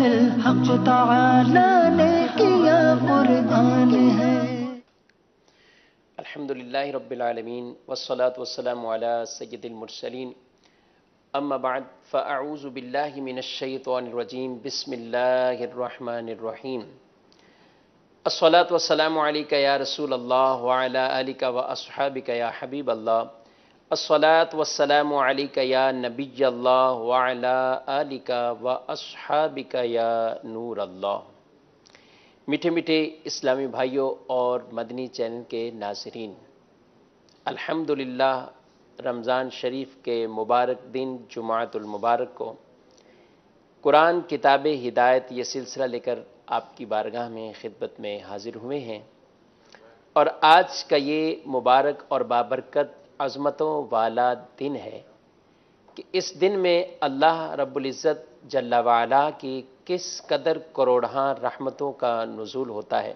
الحق تعالی نے کیا قربان ہے۔ الحمدللہ رب العالمین والصلاة والسلام علی سید المرسلین، اما بعد فاعوذ باللہ من الشیطان الرجیم، بسم اللہ الرحمن الرحیم۔ الصلاة والسلام علیکہ یا رسول اللہ وعلی آلکہ واصحابکہ یا حبیب اللہ، الصلاة والسلام علیکہ یا نبی اللہ وعلی آلکہ واصحابکہ یا نور اللہ۔ میٹھے میٹھے اسلامی بھائیوں اور مدنی چینل کے ناظرین، الحمدللہ رمضان شریف کے مبارک دن جمعۃ المبارک کو قرآن کتاب ہدایت یہ سلسلہ لے کر آپ کی بارگاہ میں خدمت میں حاضر ہوئے ہیں، اور آج کا یہ مبارک اور بابرکت عظمتوں والا دن ہے کہ اس دن میں اللہ رب العزت جل وعلا کی کس قدر کروڑہاں رحمتوں کا نزول ہوتا ہے۔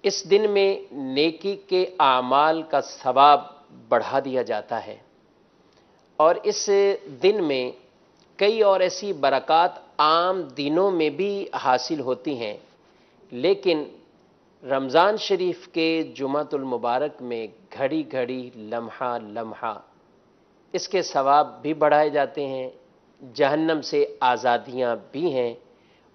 اس دن میں نیکی کے اعمال کا ثواب بڑھا دیا جاتا ہے، اور اس دن میں کئی اور ایسی برکات عام دنوں میں بھی حاصل ہوتی ہیں، لیکن رمضان شریف کے جمعۃ المبارک میں گھڑی گھڑی لمحہ لمحہ اس کے ثواب بھی بڑھائے جاتے ہیں، جہنم سے آزادیاں بھی ہیں،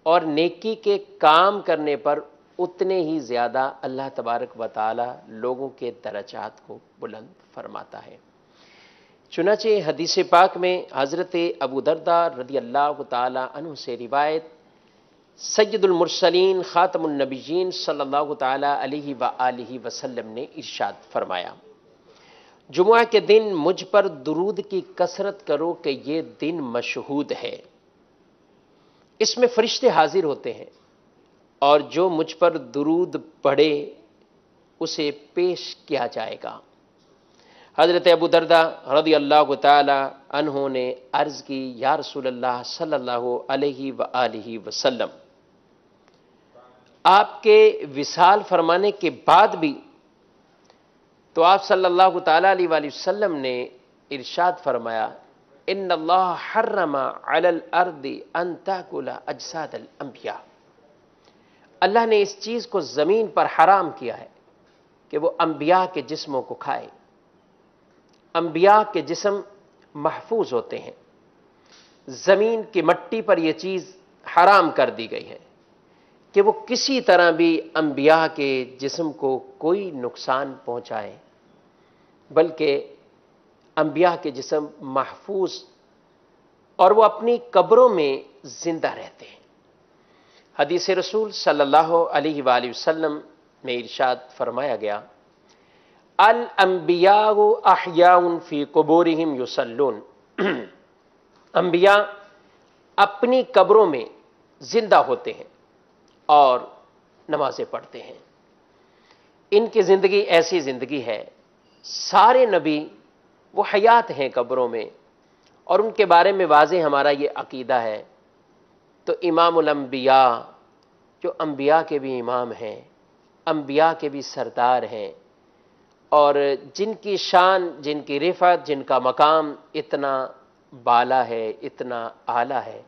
اور نیکی کے کام کرنے پر اتنے ہی زیادہ اللہ تبارک و تعالی لوگوں کے درجات کو بلند فرماتا ہے۔ چنانچہ حدیث پاک میں حضرت ابو درداء رضی اللہ تعالی عنہ سے روایت، سید المرسلین خاتم النبیین صلی اللہ تعالی علیہ وآلہ وسلم نے ارشاد فرمایا، جمعہ کے دن مجھ پر درود کی کثرت کرو کہ یہ دن مشہود ہے، اس میں فرشتے حاضر ہوتے ہیں، اور جو مجھ پر درود پڑھے اسے پیش کیا جائے گا۔ حضرت ابو درداء رضی اللہ تعالی عنہ نے عرض کی، یا رسول اللہ صلی اللہ علیہ وآلہ وسلم، آپ کے وصال فرمانے کے بعد بھی تو آپ صلی اللہ تعالی علیہ وآلہ وسلم نے ارشاد فرمایا، ان اللہ حرم علی الارض ان تاکل اجساد الانبیاء، اللہ نے اس چیز کو زمین پر حرام کیا ہے کہ وہ انبیاء کے جسموں کو کھائے۔ انبیاء کے جسم محفوظ ہوتے ہیں، زمین کی مٹی پر یہ چیز حرام کر دی گئی ہے کہ وہ کسی طرح بھی انبیاء کے جسم کو کوئی نقصان پہنچائے، بلکہ انبیاء کے جسم محفوظ اور وہ اپنی قبروں میں زندہ رہتے ہیں۔ حدیث رسول صلی اللہ علیہ وآلہ وسلم میں ارشاد فرمایا گیا، الانبیاء احیاء فی قبورہم یصلون، انبیاء اپنی قبروں میں زندہ ہوتے ہیں اور نمازیں پڑھتے ہیں۔ ان کی زندگی ایسی زندگی ہے، سارے نبی وہ حیات ہیں قبروں میں، اور ان کے بارے میں واضح ہمارا یہ عقیدہ ہے۔ تو امام الانبیاء، جو انبیاء کے بھی امام ہیں، انبیاء کے بھی سردار ہیں، اور جن کی شان، جن کی رفعت، جن کا مقام اتنا بالا ہے، اتنا اعلیٰ ہے،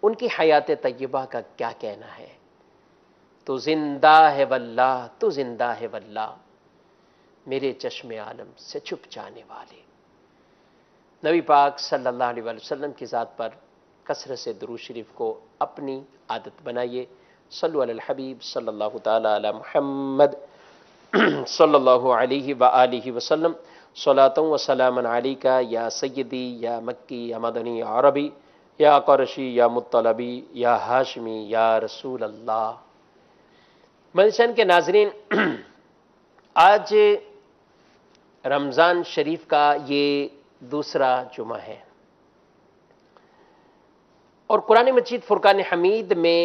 ان کی حیات طیبہ کا کیا کہنا ہے۔ تو زندہ ہے واللہ، تو زندہ ہے واللہ، میرے چشم عالم سے چھپ جانے والے۔ نبی پاک صلی اللہ علیہ وسلم کی ذات پر کثرت سے درود شریف کو اپنی عادت بنائیے۔ صلو علی الحبیب صلی اللہ تعالی علی محمد صلی اللہ علیہ وآلہ وسلم، صلاۃ و سلام علیکہ یا سیدی یا مکی یا مدنی یا عربی یا قرشی یا مطلبی یا ہاشمی یا رسول اللہ۔ مدنی کے ناظرین، آج رمضان شریف کا یہ دوسرا جمعہ ہے، اور قرآن مجید فرقان حمید میں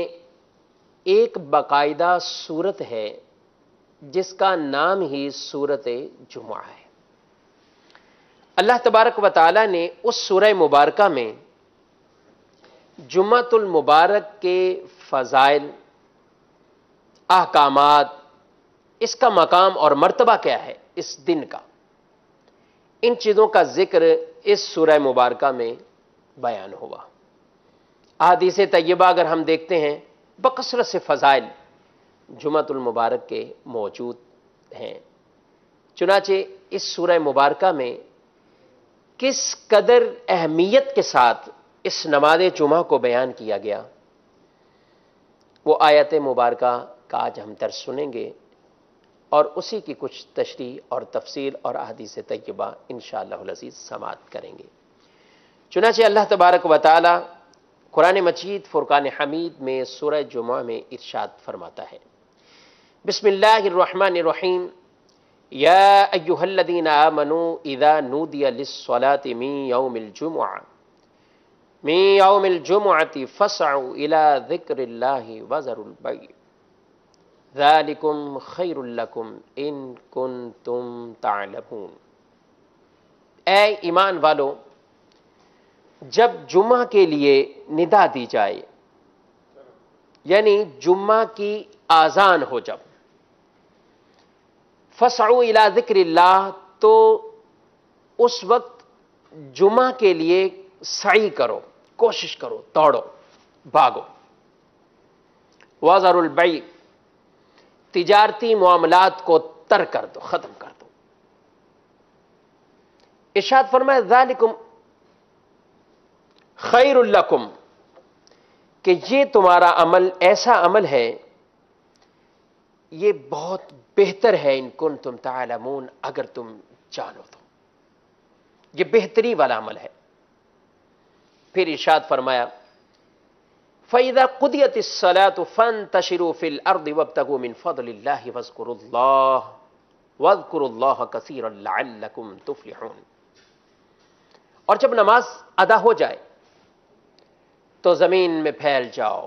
ایک باقاعدہ سورت ہے جس کا نام ہی سورت جمعہ ہے۔ اللہ تبارک و تعالی نے اس سورہ مبارکہ میں جمعۃ المبارک کے فضائل، احکامات، اس کا مقام اور مرتبہ کیا ہے اس دن کا، ان چیزوں کا ذکر اس سورہ مبارکہ میں بیان ہوا۔ احادیث طیبہ اگر ہم دیکھتے ہیں بکثرت سے فضائل جمعۃ المبارک کے موجود ہیں۔ چنانچہ اس سورہ مبارکہ میں کس قدر اہمیت کے ساتھ اس نماز جمعہ کو بیان کیا گیا، وہ آیت مبارکہ کا آج ہم درس سنیں گے اور اسی کی کچھ تشریح اور تفصیل اور احادیث طیبہ انشاءاللہ العزیز سماعت کریں گے۔ چنانچہ اللہ تبارک و تعالی قرآن مجید فرقان حمید میں سورہ جمعہ میں ارشاد فرماتا ہے، بسم اللہ الرحمن الرحیم، یا ایہا الذین آمنوا اذا نودی للصلاة من یوم الجمعة فاسعوا الى ذکر اللہ وذروا البیع ذالکم خیر لکم ان کنتم تعلمون۔ اے ایمان والو، جب جمعہ کے لیے ندا دی جائے، یعنی جمعہ کی آذان ہو، جب فسعوا الی ذکر اللہ، تو اس وقت جمعہ کے لیے سعی کرو، کوشش کرو، دوڑو، بھاگو۔ وذروا البیع، تجارتی معاملات کو ترک کر دو، ختم کر دو۔ ارشاد فرمایا ذالکم خیر لکم، کہ یہ تمہارا عمل ایسا عمل ہے، یہ بہت بہتر ہے، ان کنتم تعلمون، اگر تم جانو تو یہ بہتری والا عمل ہے۔ پھر ارشاد فرمایا فَإِذَا قُضِيَتِ الصَّلَاةُ فَانتَشِرُوا فِي الْأَرْضِ وَابْتَغُوا مِنْ فَضْلِ اللَّهِ وَاذْكُرُوا اللَّهَ كَثِيرًا لَعَلَّكُمْ تُفْلِحُونَ۔ اور جب نماز ادا ہو جائے تو زمین میں پھیل جاؤ،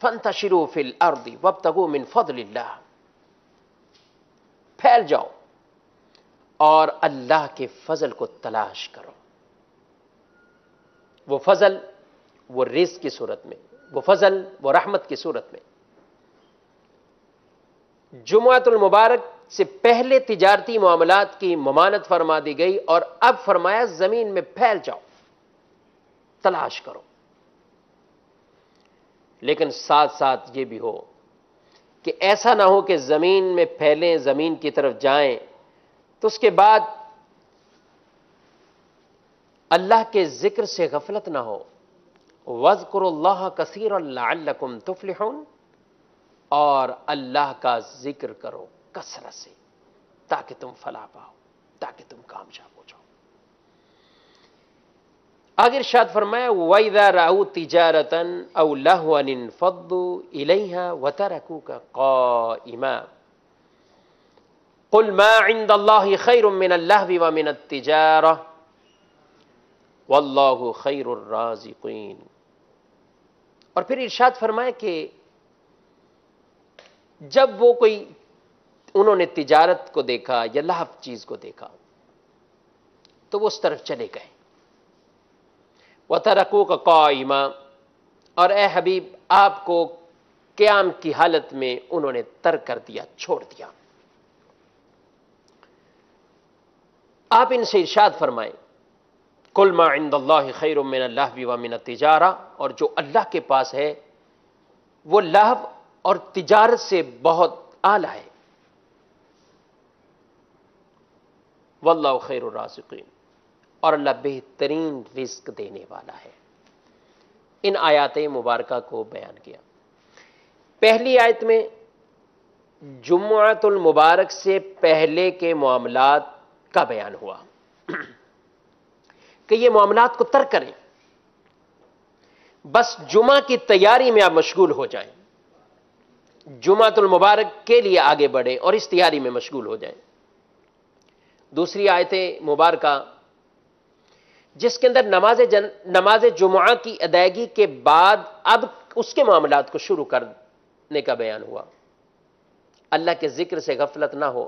فَانتَشِرُوا فِي الْأَرْضِ وَابْتَغُوا مِنْ فَضْلِ اللَّهِ، پھیل جاؤ اور اللہ کے فضل کو تلاش کرو۔ وہ فضل وہ رزق کی صورت میں، وہ فضل وہ رحمت کی صورت میں۔ جمعۃ المبارک سے پہلے تجارتی معاملات کی ممانعت فرما دی گئی اور اب فرمایا زمین میں پھیل جاؤ، تلاش کرو۔ لیکن ساتھ ساتھ یہ بھی ہو کہ ایسا نہ ہو کہ زمین میں پھیلیں، زمین کی طرف جائیں تو اس کے بعد اللہ کے ذکر سے غفلت نہ ہو۔ وَاذْكُرُوا اللَّهَ كَثِيرًا لَعَلَّكُمْ تُفْلِحُونَ، اور اللہ کا ذکر کرو کثرت سے تاکہ تم فلاح پاؤ، تاکہ تم کامیاب ہو جاؤ۔ آگے ارشاد فرمایا وَإِذَا رَأَوْا تِجَارَةً أَوْ لَهْوًا انفَضُّوا إِلَيْهَا وَتَرَكُوكَ قَائِمًا قُلْ مَا عِندَ اللَّهِ خَيْرٌ مِّنَ اللَّهْوِ وَمِنَ التِّجَارَةِ وَاللَّهُ خَيْرُ الرَّازِقِينَ۔ اور پھر ارشاد فرمایا کہ جب وہ کوئی انہوں نے تجارت کو دیکھا یا لہو چیز کو دیکھا تو وہ اس طرف چلے گئے۔ وَتَرَكُوكَ قَائِمًا، اور اے حبیب آپ کو قیام کی حالت میں انہوں نے ترک کر دیا، چھوڑ دیا۔ آپ ان سے ارشاد فرمائیں قُلْ مَا عِندَ اللَّهِ خَيْرٌ مِّنَ اللَّهْوِ وَمِنَ التِّجَارَةِ، اور جو اللہ کے پاس ہے وہ لہو اور تجارت سے بہت اعلیٰ ہے۔ وَاللَّهُ خَيْرُ الرَّازِقِينَ، اور اللہ بہترین رزق دینے والا ہے۔ ان آیات مبارکہ کو بیان کیا۔ پہلی آیت میں جمعۃ المبارک سے پہلے کے معاملات کا بیان ہوا کہ یہ معاملات کو ترک کریں، بس جمعہ کی تیاری میں آپ مشغول ہو جائیں، جمعۃ المبارک کے لیے آگے بڑھیں اور اس تیاری میں مشغول ہو جائیں۔ دوسری آیت مبارکہ جس کے اندر نماز جمعہ کی ادائیگی کے بعد اب اس کے معاملات کو شروع کرنے کا بیان ہوا۔ اللہ کے ذکر سے غفلت نہ ہو،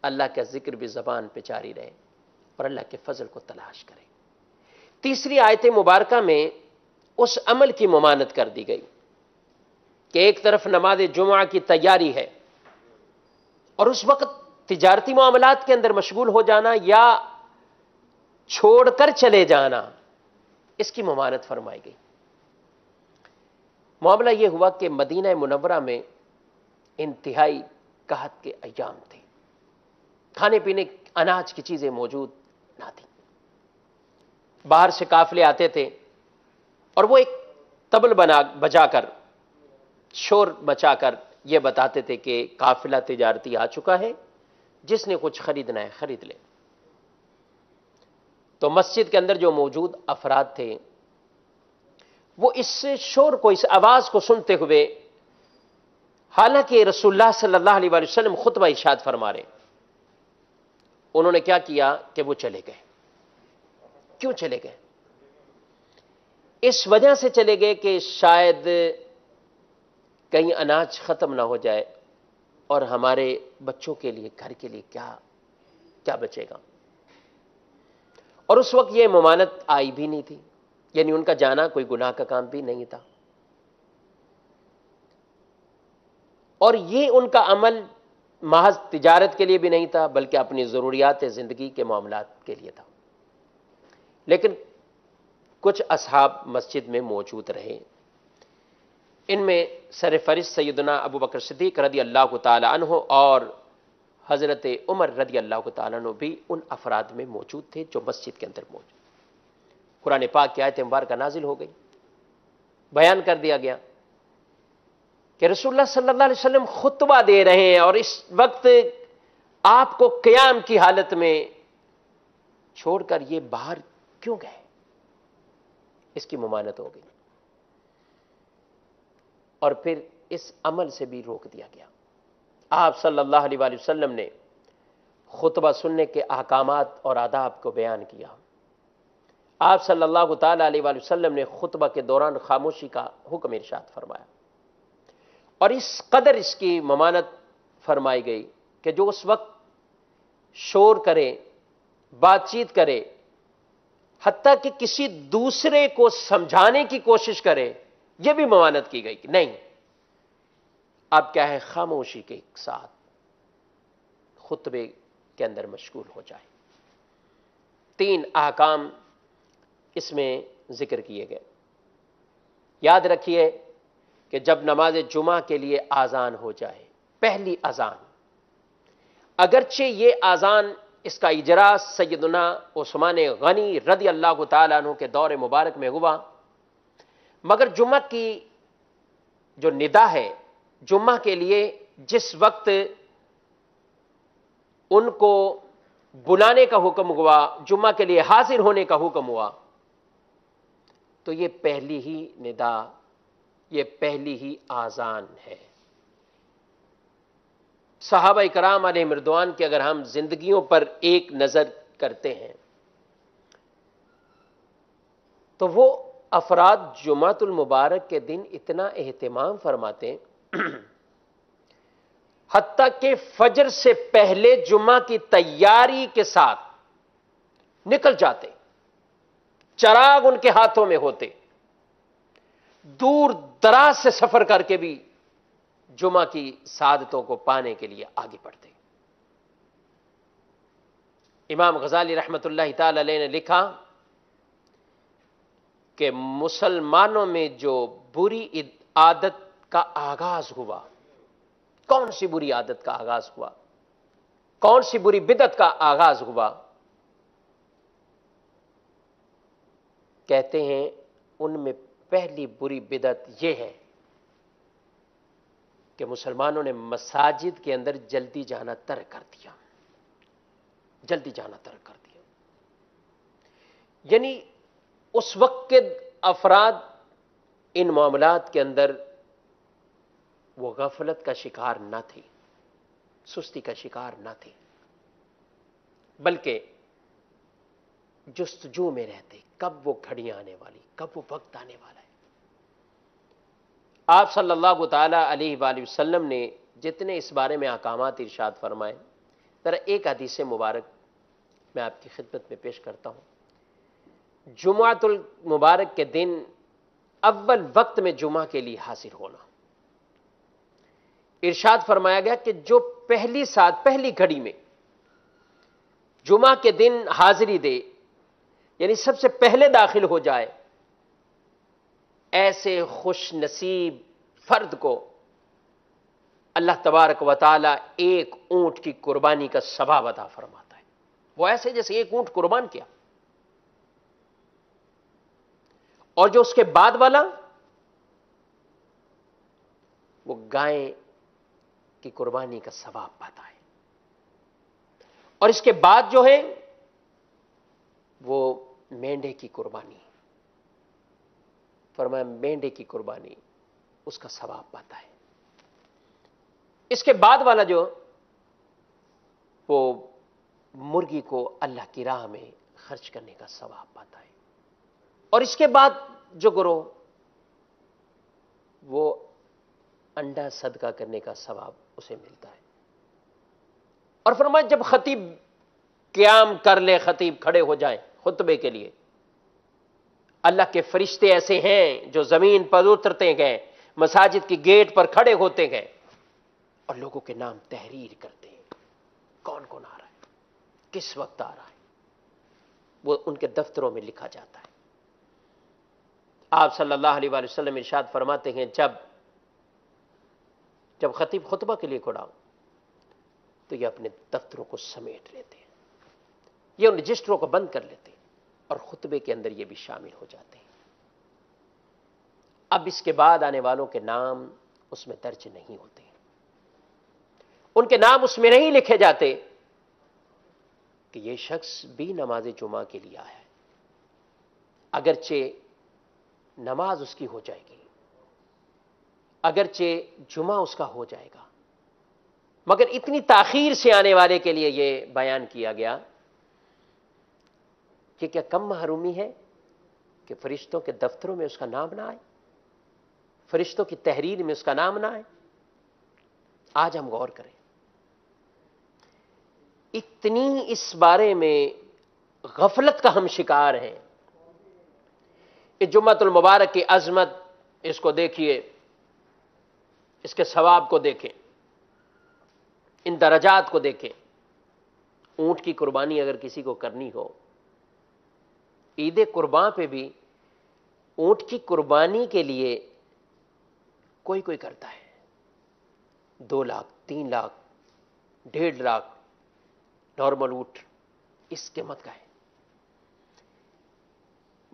اللہ کا ذکر بھی زبان پہ جاری رہے اور اللہ کے فضل کو تلاش کرے۔ تیسری آیت مبارکہ میں اس عمل کی ممانعت کر دی گئی کہ ایک طرف نماز جمعہ کی تیاری ہے اور اس وقت تجارتی معاملات کے اندر مشغول ہو جانا یا چھوڑ کر چلے جانا اس کی ممانت فرمائی گئی۔ معاملہ یہ ہوا کہ مدینہ منورہ میں انتہائی قحط کے ایام تھے، کھانے پینے اناج کی چیزیں موجود نہ تھیں۔ باہر سے قافلے آتے تھے اور وہ ایک طبل بجا کر، شور مچا کر یہ بتاتے تھے کہ قافلہ تجارتی آ چکا ہے، جس نے کچھ خریدنا ہے خرید لے۔ تو مسجد کے اندر جو موجود افراد تھے وہ اس شور کو، اس آواز کو سنتے ہوئے، حالانکہ رسول اللہ صلی اللہ علیہ وآلہ وسلم خطبہ ارشاد فرما رہے، انہوں نے کیا کیا کہ وہ چلے گئے۔ کیوں چلے گئے؟ اس وجہ سے چلے گئے کہ شاید کہیں اناج ختم نہ ہو جائے اور ہمارے بچوں کے لیے، گھر کے لیے کیا بچے گا۔ اور اس وقت یہ ممانت آئی بھی نہیں تھی، یعنی ان کا جانا کوئی گناہ کا کام بھی نہیں تھا، اور یہ ان کا عمل محض تجارت کے لیے بھی نہیں تھا، بلکہ اپنی ضروریات زندگی کے معاملات کے لیے تھا۔ لیکن کچھ اصحاب مسجد میں موجود رہے، ان میں سرفہرست سیدنا ابو بکر صدیق رضی اللہ تعالی عنہ اور حضرت عمر رضی اللہ تعالیٰ عنہ بھی ان افراد میں موجود تھے جو مسجد کے اندر موجود۔ قرآن پاک کی آیت مبارکہ نازل ہو گئی، بیان کر دیا گیا کہ رسول اللہ صلی اللہ علیہ وسلم خطبہ دے رہے ہیں اور اس وقت آپ کو قیام کی حالت میں چھوڑ کر یہ باہر کیوں گئے؟ اس کی ممانت ہو گئی، اور پھر اس عمل سے بھی روک دیا گیا۔ آپ صلی اللہ علیہ وآلہ وسلم نے خطبہ سننے کے احکامات اور آداب کو بیان کیا۔ آپ صلی اللہ تعالی علیہ وآلہ وسلم نے خطبہ کے دوران خاموشی کا حکم ارشاد فرمایا، اور اس قدر اس کی ممانت فرمائی گئی کہ جو اس وقت شور کرے، بات چیت کرے، حتیٰ کہ کسی دوسرے کو سمجھانے کی کوشش کرے، یہ بھی ممانت کی گئی کہ نہیں، اب کیا ہے، خاموشی کے ساتھ خطبے کے اندر مشغول ہو جائے۔ 3 احکام اس میں ذکر کیے گئے۔ یاد رکھیے کہ جب نماز جمعہ کے لیے آذان ہو جائے، پہلی آذان، اگرچہ یہ آذان، اس کا اجرا سیدنا عثمان غنی رضی اللہ تعالیٰ عنہ کے دور مبارک میں ہوا، مگر جمعہ کی جو ندا ہے، جمعہ کے لیے جس وقت ان کو بلانے کا حکم ہوا، جمعہ کے لیے حاضر ہونے کا حکم ہوا، تو یہ پہلی ہی ندا، یہ پہلی ہی آذان ہے۔ صحابہ کرام علیہم رضوان کی اگر ہم زندگیوں پر ایک نظر کرتے ہیں تو وہ افراد جمعۃ المبارک کے دن اتنا اہتمام فرماتے ہیں، حتیٰ کہ فجر سے پہلے جمعہ کی تیاری کے ساتھ نکل جاتے، چراغ ان کے ہاتھوں میں ہوتے، دور دراز سے سفر کر کے بھی جمعہ کی سعادتوں کو پانے کے لیے آگے بڑھتے۔ امام غزالی رحمۃ اللہ تعالی علیہ نے لکھا کہ مسلمانوں میں جو بری عادت کا آغاز ہوا، کون سی بری عادت کا آغاز ہوا، کون سی بری بدعت کا آغاز ہوا؟ کہتے ہیں ان میں پہلی بری بدعت یہ ہے کہ مسلمانوں نے مساجد کے اندر جلدی جانا ترک کر دیا، جلدی جانا ترک کر دیا۔ یعنی اس وقت کے افراد ان معاملات کے اندر وہ غفلت کا شکار نہ تھے، سستی کا شکار نہ تھے، بلکہ جستجو میں رہتے، کب وہ گھڑی آنے والی، کب وہ وقت آنے والا ہے۔ آپ صلی اللہ تعالی علیہ وآلہ وسلم نے جتنے اس بارے میں احکامات ارشاد فرمائے، ذرا ایک حدیث مبارک میں آپ کی خدمت میں پیش کرتا ہوں۔ جمعۃ المبارک کے دن اول وقت میں جمعہ کے لیے حاضر ہونا، ارشاد فرمایا گیا کہ جو پہلی ساتھ، پہلی گھڑی میں جمعہ کے دن حاضری دے، یعنی سب سے پہلے داخل ہو جائے، ایسے خوش نصیب فرد کو اللہ تبارک و تعالی ایک اونٹ کی قربانی کا ثواب عطا فرماتا ہے. وہ ایسے جیسے ایک اونٹ قربان کیا. اور جو اس کے بعد والا وہ گائے کی قربانی کا ثواب پاتا ہے. اور اس کے بعد جو ہے وہ مینڈے کی قربانی. فرمایا مینڈے کی قربانی اس کا ثواب پاتا ہے. اس کے بعد والا جو وہ مرغی کو اللہ کی راہ میں خرچ کرنے کا ثواب پاتا ہے. اور اس کے بعد جو گروہ وہ انڈا صدقہ کرنے کا ثواب اسے ملتا ہے. اور فرمایا جب خطیب قیام کر لے, خطیب کھڑے ہو جائیں خطبے کے لیے, اللہ کے فرشتے ایسے ہیں جو زمین پر اترتے گئے, مساجد کی گیٹ پر کھڑے ہوتے گئے اور لوگوں کے نام تحریر کرتے ہیں. کون کون آ رہا ہے, کس وقت آ رہا ہے, وہ ان کے دفتروں میں لکھا جاتا ہے. آپ صلی اللہ علیہ وآلہ وسلم ارشاد فرماتے ہیں جب خطیب خطبہ کے لیے کھڑا ہو تو یہ اپنے دفتروں کو سمیٹ لیتے ہیں, یہ ان رجسٹروں کو بند کر لیتے ہیں اور خطبے کے اندر یہ بھی شامل ہو جاتے ہیں. اب اس کے بعد آنے والوں کے نام اس میں درج نہیں ہوتے, ان کے نام اس میں نہیں لکھے جاتے کہ یہ شخص بھی نماز جمعہ کے لیے آیا ہے. اگرچہ نماز اس کی ہو جائے گی, اگرچہ جمعہ اس کا ہو جائے گا, مگر اتنی تاخیر سے آنے والے کے لیے یہ بیان کیا گیا کہ کیا کم محرومی ہے کہ فرشتوں کے دفتروں میں اس کا نام نہ آئے, فرشتوں کی تحریر میں اس کا نام نہ آئے. آج ہم غور کریں, اتنی اس بارے میں غفلت کا ہم شکار ہیں. اس جمعۃ المبارک کی عظمت اس کو دیکھیے, اس کے ثواب کو دیکھیں, ان درجات کو دیکھیں. اونٹ کی قربانی اگر کسی کو کرنی ہو, عید قرباں پہ بھی اونٹ کی قربانی کے لیے کوئی کرتا ہے 2 لاکھ 3 لاکھ 1.5 لاکھ نارمل اونٹ اس قیمت کا ہے.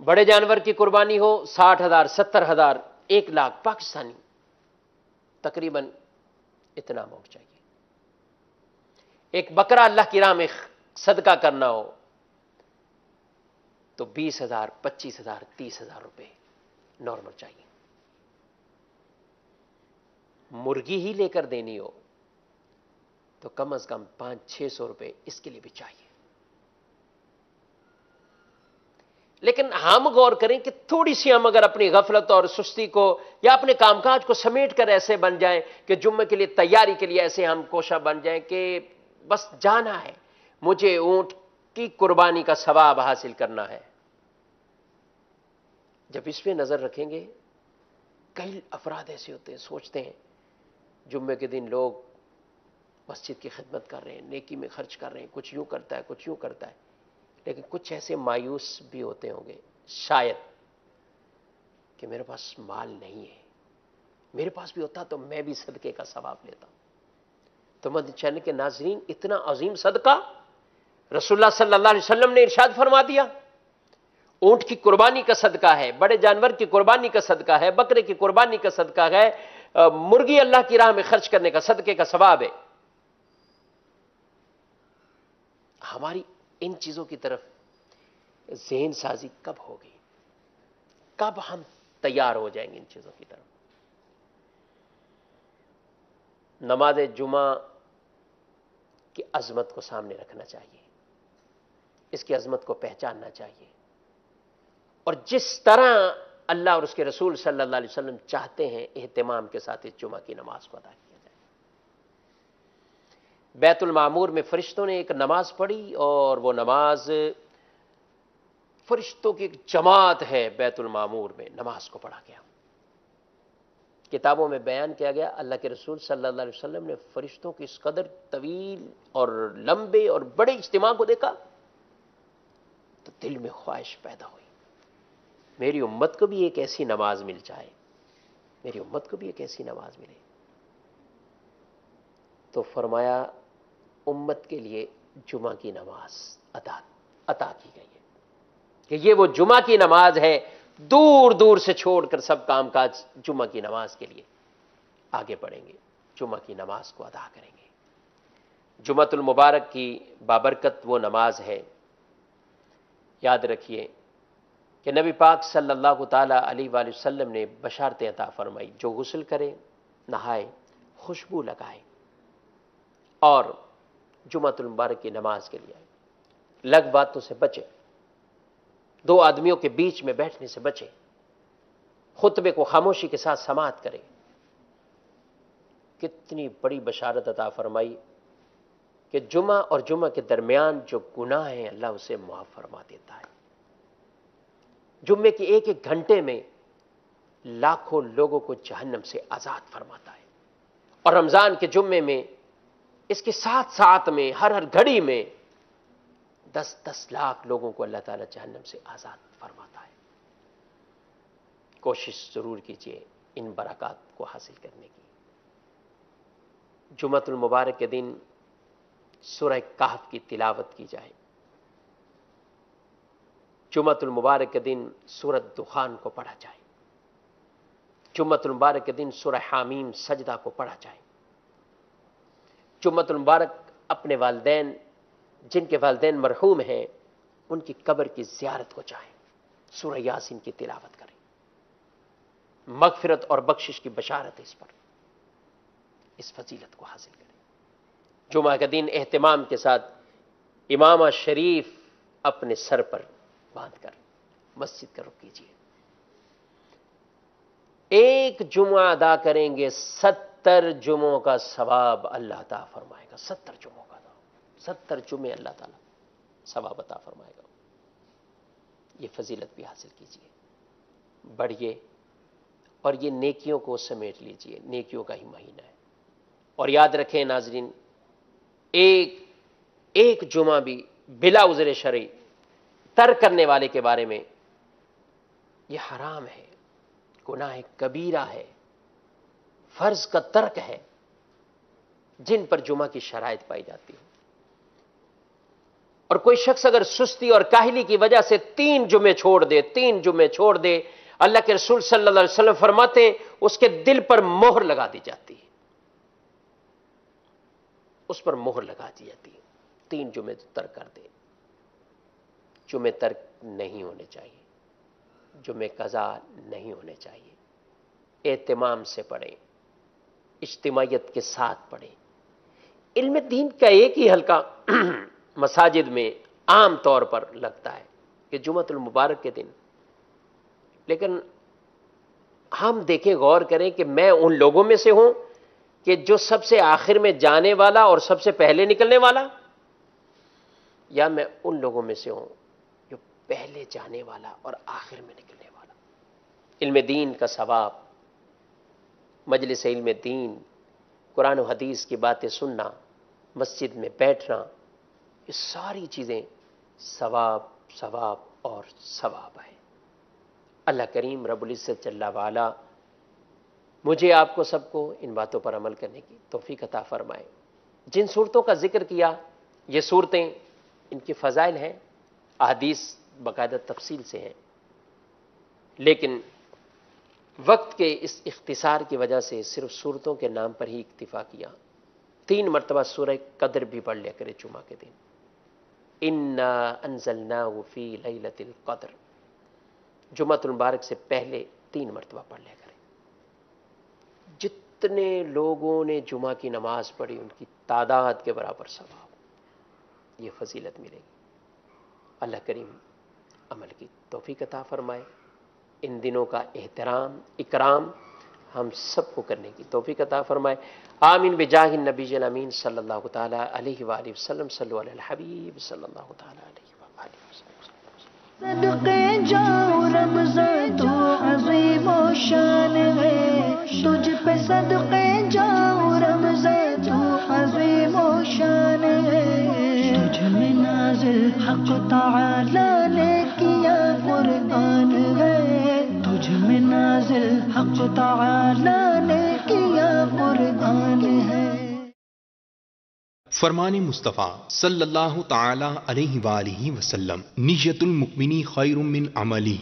بڑے جانور کی قربانی ہو 60,000 70,000 1 لاکھ پاکستانی, تقریباً اتنا اماؤنٹ چاہیے. ایک بکرا اللہ کی راہ میں صدقہ کرنا ہو تو 20,000 25,000 30,000 روپے نارمل چاہیے. مرغی ہی لے کر دینی ہو تو کم از کم 500-600 روپے اس کے لیے بھی چاہیے. لیکن ہم غور کریں کہ تھوڑی سی ہم اگر اپنی غفلت اور سستی کو یا اپنے کام کاج کو سمیٹ کر ایسے بن جائیں کہ جمعے کے لیے تیاری کے لیے ایسے ہم کوشاں بن جائیں کہ بس جانا ہے, مجھے اونٹ کی قربانی کا ثواب حاصل کرنا ہے. جب اس پہ نظر رکھیں گے, کئی افراد ایسے ہوتے ہیں سوچتے ہیں جمعے کے دن لوگ مسجد کی خدمت کر رہے ہیں, نیکی میں خرچ کر رہے ہیں, کچھ یوں کرتا ہے کچھ یوں کرتا ہے. لیکن کچھ ایسے مایوس بھی ہوتے ہوں گے شاید کہ میرے پاس مال نہیں ہے, میرے پاس بھی ہوتا تو میں بھی صدقے کا ثواب لیتا. تو مدنی چینل کے ناظرین, اتنا عظیم صدقہ رسول اللہ صلی اللہ علیہ وسلم نے ارشاد فرما دیا. اونٹ کی قربانی کا صدقہ ہے, بڑے جانور کی قربانی کا صدقہ ہے, بکرے کی قربانی کا صدقہ ہے, مرغی اللہ کی راہ میں خرچ کرنے کا صدقے کا ثواب ہے. ہماری ان چیزوں کی طرف ذہن سازی کب ہوگی, کب ہم تیار ہو جائیں گے ان چیزوں کی طرف؟ نماز جمعہ کی عظمت کو سامنے رکھنا چاہیے, اس کی عظمت کو پہچاننا چاہیے, اور جس طرح اللہ اور اس کے رسول صلی اللہ علیہ وسلم چاہتے ہیں اہتمام کے ساتھ اس جمعہ کی نماز کو ادا کیا جائے. بیت المعمور میں فرشتوں نے ایک نماز پڑھی, اور وہ نماز فرشتوں کی ایک جماعت ہے بیت المعمور میں, نماز کو پڑھا گیا. کتابوں میں بیان کیا گیا اللہ کے رسول صلی اللہ علیہ وسلم نے فرشتوں کی اس قدر طویل اور لمبے اور بڑے اجتماع کو دیکھا تو دل میں خواہش پیدا ہوئی میری امت کو بھی ایک ایسی نماز مل جائے، میری امت کو بھی ایک ایسی نماز ملے۔ تو فرمایا امت کے لیے جمعہ کی نماز عطا کی گئی ہے کہ یہ وہ جمعہ کی نماز ہے، دور دور سے چھوڑ کر سب کام کاج جمعہ کی نماز کے لیے آگے بڑھیں گے، جمعہ کی نماز کو ادا کریں گے۔ جمعۃ المبارک کی بابرکت وہ نماز ہے، یاد رکھیے کہ نبی پاک صلی اللہ تعالی علیہ وآلہ وسلم نے بشارتیں عطا فرمائی، جو غسل کرے، نہائے، خوشبو لگائے اور جمعۃ المبارک کی نماز کے لیے آئے، لگ باتوں سے بچے، دو آدمیوں کے بیچ میں بیٹھنے سے بچے، خطبے کو خاموشی کے ساتھ سماعت کرے۔ کتنی بڑی بشارت عطا فرمائی کہ جمعہ اور جمعہ کے درمیان جو گناہ ہیں اللہ اسے معاف فرما دیتا ہے۔ جمعے کے ایک ایک گھنٹے میں لاکھوں لوگوں کو جہنم سے آزاد فرماتا ہے، اور رمضان کے جمعے میں اس کے ساتھ ساتھ میں ہر گھڑی میں 10 لاکھ لوگوں کو اللہ تعالیٰ جہنم سے آزاد فرماتا ہے۔ کوشش ضرور کیجیے ان برکات کو حاصل کرنے کی۔ جمعۃ المبارک کے دن سورہ کہف کی تلاوت کی جائے، جمعۃ المبارک کے دن سورۃ دخان کو پڑھا جائے، جمعۃ المبارک کے دن سورہ حامیم سجدہ کو پڑھا جائے، جمعۃ المبارک اپنے والدین جن کے والدین مرحوم ہیں ان کی قبر کی زیارت کو جائیں، سورہ یاسین کی تلاوت کریں، مغفرت اور بخشش کی بشارت اس پر، اس فضیلت کو حاصل کریں۔ جمعہ کا دن اہتمام کے ساتھ امامہ شریف اپنے سر پر باندھ کر مسجد کا رخ کیجیے۔ ایک جمعہ ادا کریں گے 70 جمعوں کا ثواب اللہ عطا فرمائے گا، 70 جمعوں کا، 70 جمعے اللہ تعالیٰ ثواب عطا فرمائے گا۔ یہ فضیلت بھی حاصل کیجیے، بڑھیے، اور یہ نیکیوں کو سمیٹ لیجیے، نیکیوں کا ہی مہینہ ہے۔ اور یاد رکھیں ناظرین، ایک جمعہ بھی بلا عذر شرعی ترک کرنے والے کے بارے میں یہ حرام ہے، گناہ کبیرہ ہے، فرض کا ترک ہے، جن پر جمعہ کی شرائط پائی جاتی ہے۔ اور کوئی شخص اگر سستی اور کاہلی کی وجہ سے 3 جمعے چھوڑ دے، اللہ کے رسول صلی اللہ علیہ وسلم فرماتے ہیں اس کے دل پر مہر لگا دی جاتی ہے، اس پر مہر لگا دی جاتی ہے۔ 3 جمعے ترک کر دے، جمعے ترک نہیں ہونے چاہیے، جمعے قضا نہیں ہونے چاہیے۔ اہتمام سے پڑھیں، اجتماعیت کے ساتھ پڑھیں۔ علم دین کا ایک ہی حلقہ مساجد میں عام طور پر لگتا ہے کہ جمعۃ المبارک کے دن، لیکن ہم دیکھیں، غور کریں کہ میں ان لوگوں میں سے ہوں کہ جو سب سے آخر میں جانے والا اور سب سے پہلے نکلنے والا، یا میں ان لوگوں میں سے ہوں جو پہلے جانے والا اور آخر میں نکلنے والا۔ علم دین کا ثواب، مجلس علم دین، قرآن و حدیث کی باتیں سننا، مسجد میں بیٹھنا، یہ ساری چیزیں ثواب اور ثواب ہے۔ اللہ کریم رب العزت جل وعلا مجھے آپ کو سب کو ان باتوں پر عمل کرنے کی توفیق عطا فرمائے۔ جن صورتوں کا ذکر کیا، یہ صورتیں ان کی فضائل ہیں، احادیث باقاعدہ تفصیل سے ہیں، لیکن وقت کے اس اختصار کی وجہ سے صرف صورتوں کے نام پر ہی اکتفا کیا۔ 3 مرتبہ سورہ قدر بھی پڑھ لیا کرے جمعہ کے دن، انا انزلناہ فی لیلۃ القدر، جمعۃ المبارک سے پہلے 3 مرتبہ پڑھ لیا کریں۔ جتنے لوگوں نے جمعہ کی نماز پڑھی ان کی تعداد کے برابر ثواب، یہ فضیلت ملے گی۔ اللہ کریم عمل کی توفیق عطا فرمائے، ان دنوں کا احترام اکرام ہم سب کو کرنے کی توفیق عطا فرمائے۔ آمین بجاہ النبی الامین صلی اللہ تعالی علیہ وآلہ وسلم، صلو علی الحبیب صلی اللہ تعالی علیہ وآلہ وسلم۔ صدقے جاؤ رمضان تو عظیم و شان ہے، تجھ پہ صدقے جاؤ رمضان تو عظیم و شان ہے، تجھ میں نازل حق تعالی نے کیا قرآن ہے۔ حق تعالی نے کیا قربان ہے۔ فرمان مصطفیٰ صلی اللہ تعالی علیہ وآلہ وسلم، نیت المؤمن خیر من عملی،